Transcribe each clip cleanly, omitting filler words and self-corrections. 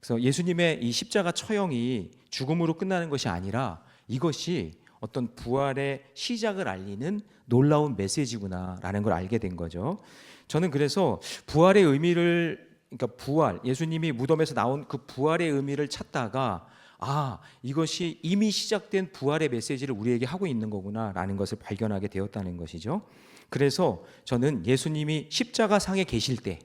그래서 예수님의 이 십자가 처형이 죽음으로 끝나는 것이 아니라 이것이 어떤 부활의 시작을 알리는 놀라운 메시지구나라는 걸 알게 된 거죠. 저는 그래서 부활의 의미를, 그러니까 부활, 예수님이 무덤에서 나온 그 부활의 의미를 찾다가 이것이 이미 시작된 부활의 메시지를 우리에게 하고 있는 거구나라는 것을 발견하게 되었다는 것이죠. 그래서 저는 예수님이 십자가 상에 계실 때,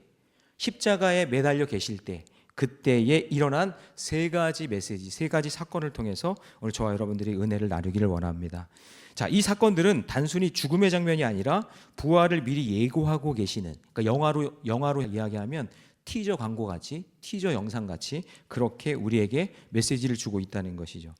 십자가에 매달려 계실 때, 그때에 일어난 세 가지 메시지, 세 가지 사건을 통해서 오늘 저와 여러분들이 은혜를 나누기를 원합니다. 자, 이 사건들은 단순히 죽음의 장면이 아니라 부활을 미리 예고하고 계시는, 그러니까 영화로 이야기하면 티저 광고 같이, 티저 영상 같이 그렇게 우리에게 메시지를 주고 있다는 것이죠.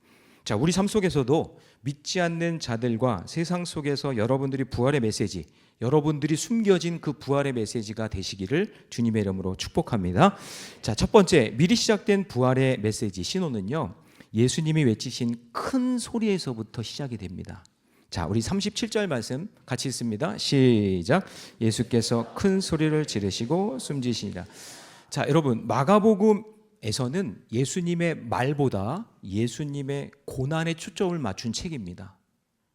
자, 우리 삶 속에서도 믿지 않는 자들과 세상 속에서 여러분들이 부활의 메시지, 여러분들이 숨겨진 그 부활의 메시지가 되시기를 주님의 이름으로 축복합니다. 자, 첫 번째, 미리 시작된 부활의 메시지 신호는요, 예수님이 외치신 큰 소리에서부터 시작이 됩니다. 자, 우리 37절 말씀 같이 읽습니다. 시작. 예수께서 큰 소리를 지르시고 숨지시니라. 자, 여러분, 마가복음에서는 예수님의 말보다 예수님의 고난에 초점을 맞춘 책입니다.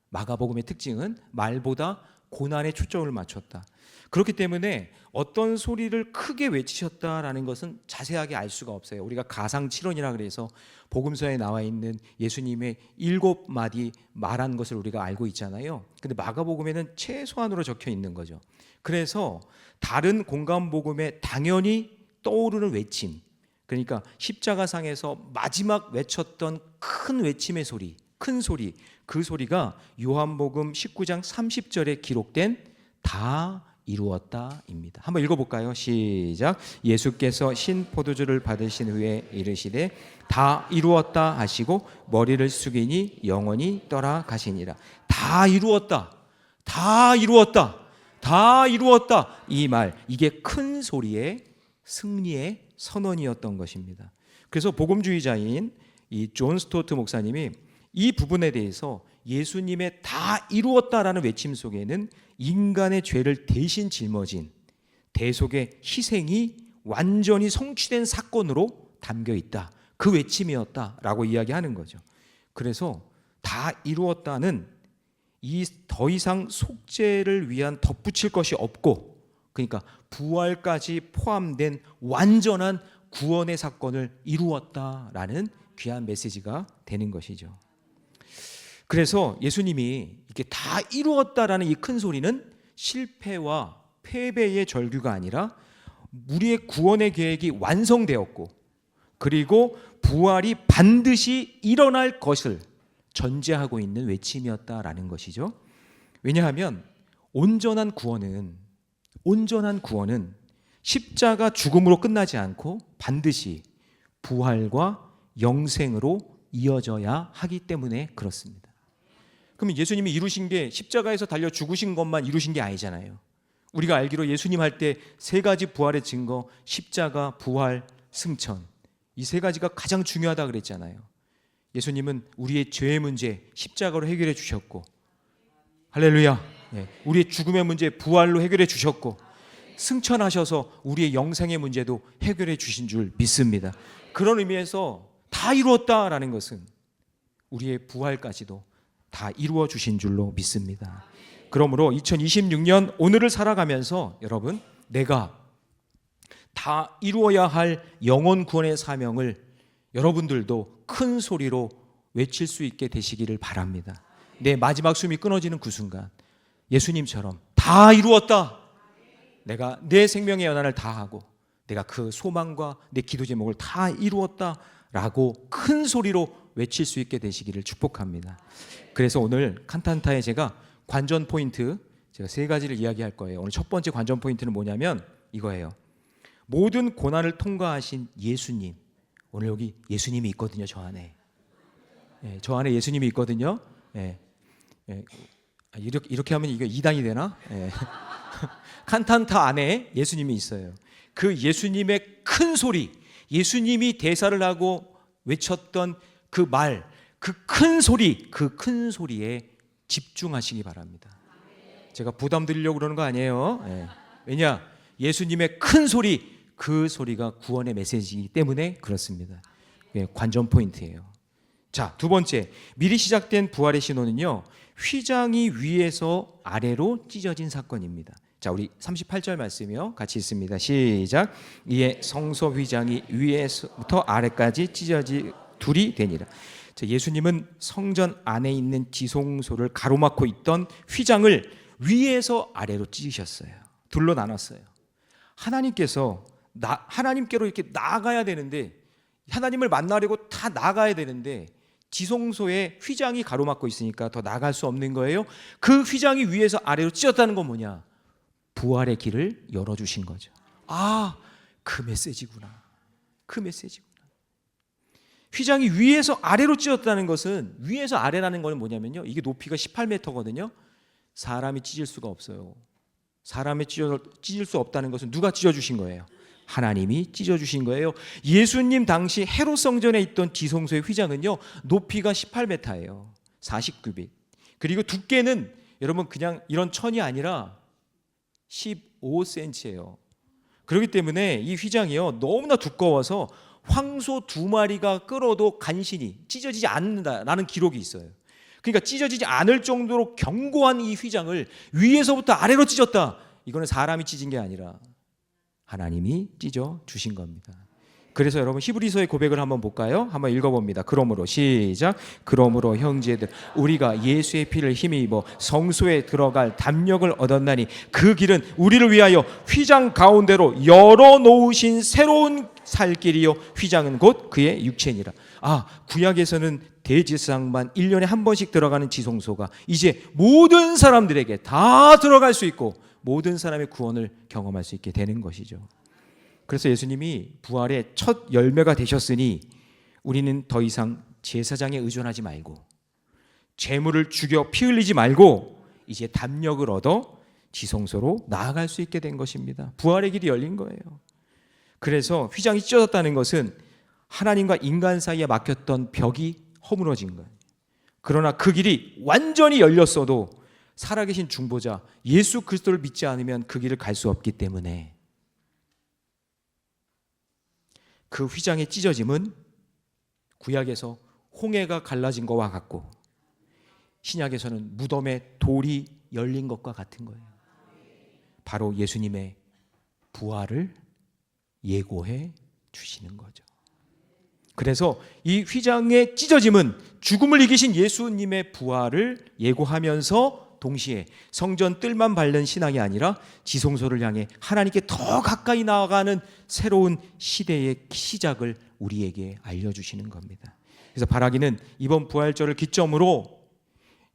마가복음의 특징은 말보다 고난에 초점을 맞췄다. 그렇기 때문에 어떤 소리를 크게 외치셨다라는 것은 자세하게 알 수가 없어요. 우리가 가상칠언이라 그래서 복음서에 나와 있는 예수님의 7마디 말한 것을 우리가 알고 있잖아요. 근데 마가복음에는 최소한으로 적혀 있는 거죠. 그래서 다른 공간복음에 당연히 떠오르는 외침, 그러니까 십자가상에서 마지막 외쳤던 큰 외침의 소리, 큰 소리, 그 소리가 요한복음 19장 30절에 기록된 다 이루었다입니다. 한번 읽어볼까요? 시작. 예수께서 신 포도주를 받으신 후에 이르시되 다 이루었다 하시고 머리를 숙이니 영원히 떠나가시니라. 다 이루었다, 다 이루었다, 다 이루었다. 이 말, 이게 큰 소리의 승리의 선언이었던 것입니다. 그래서 복음주의자인 이 존 스토트 목사님이 이 부분에 대해서 예수님의 다 이루었다라는 외침 속에는 인간의 죄를 대신 짊어진 대속의 희생이 완전히 성취된 사건으로 담겨 있다, 그 외침이었다라고 이야기하는 거죠. 그래서 다 이루었다는 이 더 이상 속죄를 위한 덧붙일 것이 없고, 그러니까 부활까지 포함된 완전한 구원의 사건을 이루었다라는 귀한 메시지가 되는 것이죠. 그래서 예수님이 이렇게 다 이루었다라는 이 큰 소리는 실패와 패배의 절규가 아니라 우리의 구원의 계획이 완성되었고, 그리고 부활이 반드시 일어날 것을 전제하고 있는 외침이었다라는 것이죠. 왜냐하면 온전한 구원은 십자가 죽음으로 끝나지 않고 반드시 부활과 영생으로 이어져야 하기 때문에 그렇습니다. 그러면 예수님이 이루신 게 십자가에서 달려 죽으신 것만 이루신 게 아니잖아요. 우리가 알기로 예수님 할 때 세 가지 부활의 증거, 십자가, 부활, 승천, 이 세 가지가 가장 중요하다 그랬잖아요. 예수님은 우리의 죄의 문제 십자가로 해결해 주셨고, 할렐루야, 우리의 죽음의 문제 부활로 해결해 주셨고, 승천하셔서 우리의 영생의 문제도 해결해 주신 줄 믿습니다. 그런 의미에서 다 이루었다라는 것은 우리의 부활까지도 다 이루어 주신 줄로 믿습니다. 그러므로 2026년 오늘을 살아가면서 여러분, 내가 다 이루어야 할 영혼 구원의 사명을 여러분들도 큰 소리로 외칠 수 있게 되시기를 바랍니다. 내 마지막 숨이 끊어지는 그 순간 예수님처럼 다 이루었다, 내가 내 생명의 연한을 다하고 내가 그 소망과 내 기도 제목을 다 이루었다라고 큰 소리로 외칠 수 있게 되시기를 축복합니다. 그래서 오늘 칸탄타에 제가 관전 포인트, 제가 세 가지를 이야기할 거예요. 오늘 첫 번째 관전 포인트는 뭐냐면 이거예요. 모든 고난을 통과하신 예수님. 오늘 여기 예수님이 있거든요. 저 안에. 저 안에 예수님이 있거든요. 이렇게 하면 이게 2단이 되나? 칸탄타 안에 예수님이 있어요. 그 예수님의 큰 소리, 예수님이 대사를 하고 외쳤던 그 말, 그 큰 소리, 그 큰 소리에 집중하시기 바랍니다. 제가 부담 드리려고 그러는 거 아니에요. 왜냐? 예수님의 큰 소리, 그 소리가 구원의 메시지이기 때문에 그렇습니다. 관전 포인트예요. 자, 두 번째, 미리 시작된 부활의 신호는요, 휘장이 위에서 아래로 찢어진 사건입니다. 자, 우리 38절 말씀이요, 같이 있습니다. 시작. 이에 성소 휘장이 위에서부터 아래까지 찢어지 둘이 되니라. 자, 예수님은 성전 안에 있는 지성소를 가로막고 있던 휘장을 위에서 아래로 찢으셨어요. 둘로 나눴어요. 하나님께로 이렇게 나아가야 되는데, 하나님을 만나려고 다 나가야 되는데 지성소에 휘장이 가로막고 있으니까 더 나갈 수 없는 거예요. 그 휘장이 위에서 아래로 찢었다는 건 뭐냐? 부활의 길을 열어주신 거죠. 아, 그 메시지구나. 그 메시지구나. 휘장이 위에서 아래로 찢었다는 것은, 위에서 아래라는 건 뭐냐면요, 이게 높이가 18m거든요. 사람이 찢을 수가 없어요. 사람이 찢을 수 없다는 것은 누가 찢어주신 거예요? 하나님이 찢어주신 거예요. 예수님 당시 헤롯 성전에 있던 지성소의 휘장은요, 높이가 18m예요. 49빛. 그리고 두께는 여러분 그냥 이런 천이 아니라 15cm예요. 그렇기 때문에 이 휘장이요, 너무나 두꺼워서 황소 2마리가 끌어도 간신히 찢어지지 않는다라는 기록이 있어요. 그러니까 찢어지지 않을 정도로 견고한 이 휘장을 위에서부터 아래로 찢었다. 이거는 사람이 찢은 게 아니라 하나님이 찢어 주신 겁니다. 그래서 여러분 히브리서의 고백을 한번 볼까요? 한번 읽어봅니다. 그러므로 시작. 그러므로 형제들, 우리가 예수의 피를 힘입어 성소에 들어갈 담력을 얻었나니 그 길은 우리를 위하여 휘장 가운데로 열어놓으신 새로운 살 길이요 휘장은 곧 그의 육체니라. 아, 구약에서는 대제사장만 1년에 한 번씩 들어가는 지성소가 이제 모든 사람들에게 다 들어갈 수 있고 모든 사람의 구원을 경험할 수 있게 되는 것이죠. 그래서 예수님이 부활의 첫 열매가 되셨으니 우리는 더 이상 제사장에 의존하지 말고 재물을 죽여 피 흘리지 말고 이제 담력을 얻어 지성소로 나아갈 수 있게 된 것입니다. 부활의 길이 열린 거예요. 그래서 휘장이 찢어졌다는 것은 하나님과 인간 사이에 막혔던 벽이 허물어진 거예요. 그러나 그 길이 완전히 열렸어도 살아계신 중보자 예수 그리스도를 믿지 않으면 그 길을 갈 수 없기 때문에 그 휘장의 찢어짐은 구약에서 홍해가 갈라진 것과 같고 신약에서는 무덤의 돌이 열린 것과 같은 거예요. 바로 예수님의 부활을 예고해 주시는 거죠. 그래서 이 휘장의 찢어짐은 죽음을 이기신 예수님의 부활을 예고하면서 동시에 성전 뜰만 밟는 신앙이 아니라 지성소를 향해 하나님께 더 가까이 나아가는 새로운 시대의 시작을 우리에게 알려주시는 겁니다. 그래서 바라기는 이번 부활절을 기점으로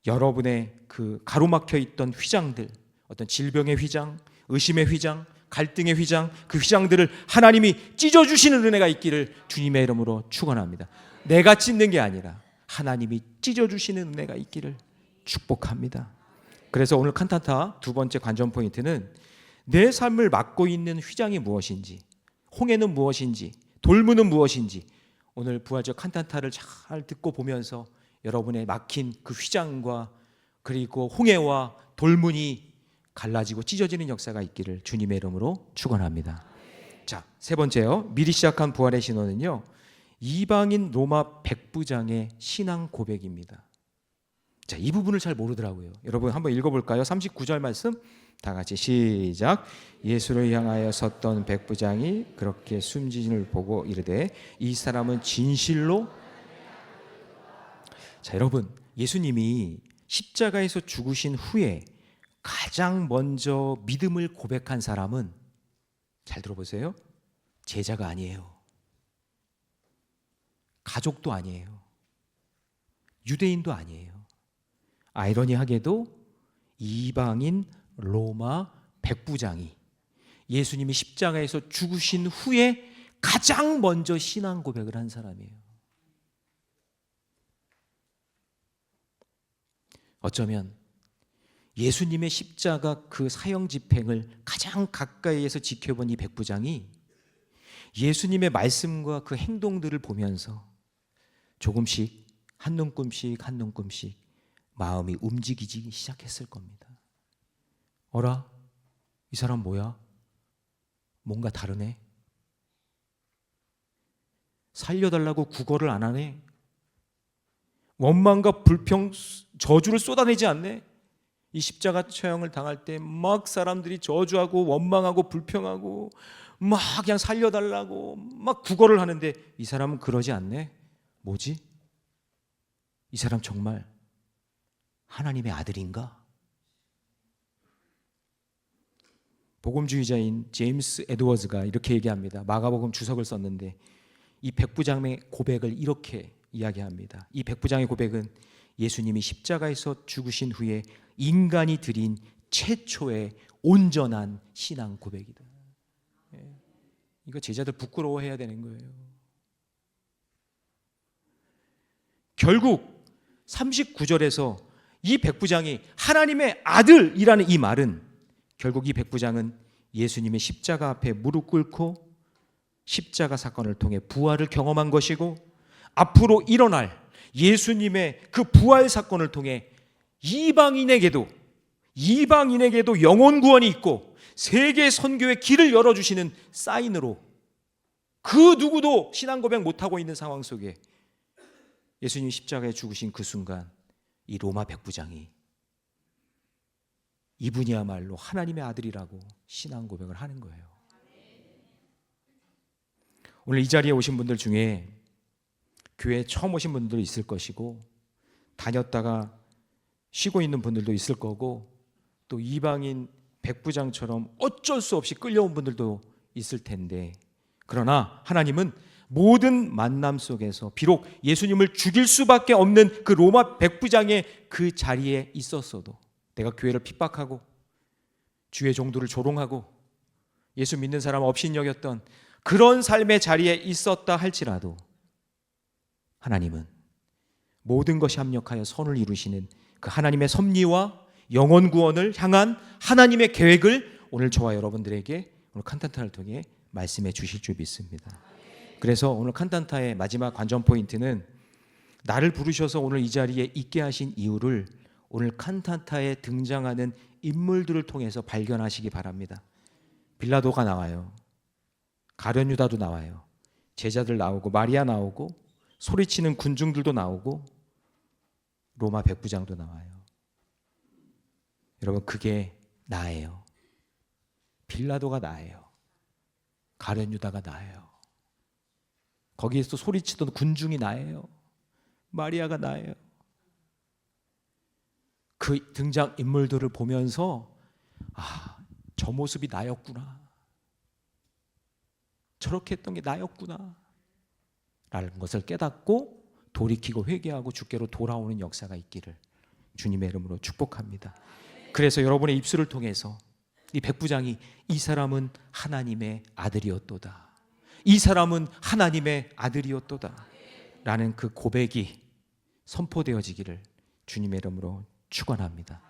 여러분의 그 가로막혀 있던 휘장들, 어떤 질병의 휘장, 의심의 휘장, 갈등의 휘장, 그 휘장들을 하나님이 찢어주시는 은혜가 있기를 주님의 이름으로 축원합니다. 내가 찢는 게 아니라 하나님이 찢어주시는 은혜가 있기를 축복합니다. 그래서 오늘 칸타타 두 번째 관전 포인트는 내 삶을 막고 있는 휘장이 무엇인지, 홍해는 무엇인지, 돌문은 무엇인지 오늘 부활절 칸타타를 잘 듣고 보면서 여러분의 막힌 그 휘장과 그리고 홍해와 돌문이 갈라지고 찢어지는 역사가 있기를 주님의 이름으로 축원합니다. 자, 세 번째요. 미리 시작한 부활의 신호는요, 이방인 로마 백부장의 신앙 고백입니다. 자, 이 부분을 잘 모르더라고요. 여러분 한번 읽어볼까요? 39절 말씀 다 같이 시작. 예수를 향하여 섰던 백부장이 그렇게 숨진을 보고 이르되 이 사람은 진실로. 자, 여러분 예수님이 십자가에서 죽으신 후에 가장 먼저 믿음을 고백한 사람은 잘 들어보세요. 제자가 아니에요. 가족도 아니에요. 유대인도 아니에요. 아이러니하게도 이방인 로마 백부장이 예수님이 십자가에서 죽으신 후에 가장 먼저 신앙 고백을 한 사람이에요. 어쩌면 예수님의 십자가 그 사형 집행을 가장 가까이에서 지켜본 이 백부장이 예수님의 말씀과 그 행동들을 보면서 조금씩 한 눈금씩 한 눈금씩 마음이 움직이기 시작했을 겁니다. 어라? 이 사람 뭐야? 뭔가 다르네? 살려달라고 구걸을 안 하네. 원망과 불평, 저주를 쏟아내지 않네. 이 십자가 처형을 당할 때 막 사람들이 저주하고 원망하고 불평하고 막 그냥 살려달라고 막 구걸을 하는데 이 사람은 그러지 않네. 뭐지? 이 사람 정말 하나님의 아들인가? 복음주의자인 제임스 에드워즈가 이렇게 얘기합니다. 마가복음 주석을 썼는데 이 백부장의 고백을 이렇게 이야기합니다. 이 백부장의 고백은 예수님이 십자가에서 죽으신 후에 인간이 드린 최초의 온전한 신앙 고백이다. 이거 제자들 부끄러워해야 되는 거예요. 결국 39절에서 이 백부장이 하나님의 아들이라는 이 말은 결국 이 백부장은 예수님의 십자가 앞에 무릎 꿇고 십자가 사건을 통해 부활을 경험한 것이고 앞으로 일어날 예수님의 그 부활 사건을 통해 이방인에게도 영혼 구원이 있고 세계 선교의 길을 열어주시는 사인으로 그 누구도 신앙 고백 못하고 있는 상황 속에 예수님 십자가에 죽으신 그 순간 이 로마 백부장이 이분이야말로 하나님의 아들이라고 신앙 고백을 하는 거예요. 오늘 이 자리에 오신 분들 중에 교회에 처음 오신 분들도 있을 것이고 다녔다가 쉬고 있는 분들도 있을 거고 또 이방인 백부장처럼 어쩔 수 없이 끌려온 분들도 있을 텐데 그러나 하나님은 모든 만남 속에서 비록 예수님을 죽일 수밖에 없는 그 로마 백부장의 그 자리에 있었어도 내가 교회를 핍박하고 주의 종도를 조롱하고 예수 믿는 사람 업신여겼던 그런 삶의 자리에 있었다 할지라도 하나님은 모든 것이 합력하여 선을 이루시는 그 하나님의 섭리와 영혼 구원을 향한 하나님의 계획을 오늘 저와 여러분들에게 오늘 칸탄타를 통해 말씀해 주실 줄 믿습니다. 그래서 오늘 칸탄타의 마지막 관전 포인트는 나를 부르셔서 오늘 이 자리에 있게 하신 이유를 오늘 칸탄타에 등장하는 인물들을 통해서 발견하시기 바랍니다. 빌라도가 나와요. 가룟 유다도 나와요. 제자들 나오고 마리아 나오고 소리치는 군중들도 나오고 로마 백부장도 나와요. 여러분 그게 나예요. 빌라도가 나예요. 가룟 유다가 나예요. 거기에서 소리치던 군중이 나예요. 마리아가 나예요. 그 등장 인물들을 보면서 저 모습이 나였구나. 저렇게 했던 게 나였구나 라는 것을 깨닫고 돌이키고 회개하고 주께로 돌아오는 역사가 있기를 주님의 이름으로 축복합니다. 그래서 여러분의 입술을 통해서 이 백부장이 이 사람은 하나님의 아들이었도다. 이 사람은 하나님의 아들이었도다 라는 그 고백이 선포되어지기를 주님의 이름으로 축원합니다.